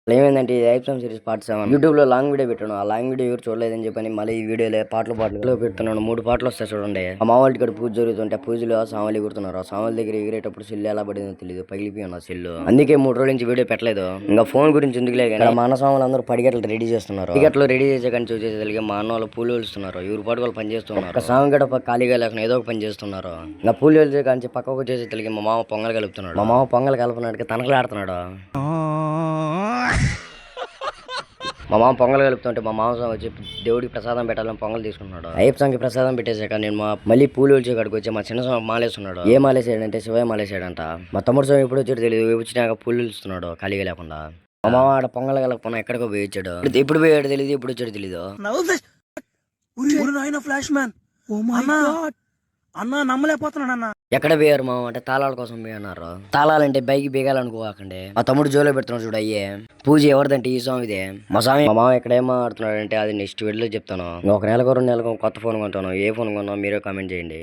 ఏమైందంటే ఈ iPhone series part 7 YouTube లో లాంగ్ వీడియో పెట్టాను. ఆ లాంగ్ వీడియో ఎవరు చూడలేదని చెప్పని మళ్ళీ ఈ వీడియోలో పాటలు పెడుతున్నాను. 3 పాటలు వస్తాయి చూడండి. ఆ మామూలు ఇక్కడ పూజ జరుగుతుంటే పూజలో సామాన్లు ఎగురుతున్నారు. ఆ సామాన్ల దగ్గర ఎగిరేటప్పుడు సెల్ ఎలా పడిందో తెలియదు, పగిలిపోయి ఉన్న సెల్. అందుకే 3 రోజుల నుంచి వీడియో పెట్టలేదు. ఇంకా ఫోన్ గురించి ఎందుకులే కానీ మా అన్న సామాన్లు అందరూ పడిగట్లు రెడీ చేస్తున్నారు. పడిగట్లు రెడీ చేసే కానీ చూసేసరికి మా అన్న వాళ్ళు పూలు వెళ్తున్నారు. ఎవరు పాటు వాళ్ళు పని చేస్తున్నారు. ఒక సాంగ్ గడ ఖాళీగా లేకుండా ఏదో ఒక పని చేస్తున్నారు. ఇంకా పూలు వెళ్తే కానీ పక్కకు వచ్చేసి తెలిగి మా మామ పొంగల్ కలుపుతున్నాడు. మా మామ పొంగల్ కలుపుతున్నాడు తనకలాడుతున్నాడు. మా మామ పొంగల్ కలుపుతుంటే మా మామ వచ్చి దేవుడికి ప్రసాదం పెట్టాలని పొంగల్ తీసుకున్నాడు. అయ్యప్ప స్వామికి ప్రసాదం పెట్టేశాక నేను మళ్ళీ పూలు వచ్చే కాడికి వచ్చి మా చిన్న స్వామి మాలేస్తున్నాడు. ఏ మాలేసాడంటే శివయ్య మాలేసాడంట. మా తమ్ముడు స్వామి ఎప్పుడు వచ్చాడు తెలియదు. వచ్చినాక పూలు ఇస్తున్నాడు ఖాళీగా లేకుండా. మా మామ ఆడ పొంగల్ కలగకుండా ఎక్కడికో పోయి వచ్చాడు. ఎప్పుడు పోయాడు తెలియదు, ఎప్పుడు వచ్చాడు తెలీదు. అన్నా నమ్మలేకపోతున్నాడు అన్న. ఎక్కడ పోయారు మామ అంటే తాళాల కోసం పోయి అన్నారు. తాళాలంటే బైక్ బీగాలనుకోకండి. మా తమ్ముడు జోలో పెడుతున్నాడు చూడు. అయ్యే పూజ ఎవరిదంటే ఈ స్వామి ఇదే. మా స్వామి మా మామ ఎక్కడ ఏం మాట్లాడుతున్నాడు అంటే అది నెక్స్ట్ వీడియోలో చెప్తాను. ఒక నెలకు 2 నెలలకు కొత్త ఫోన్ కొంటాను. ఏ ఫోన్ కొన్నా మీరే కామెంట్ చేయండి.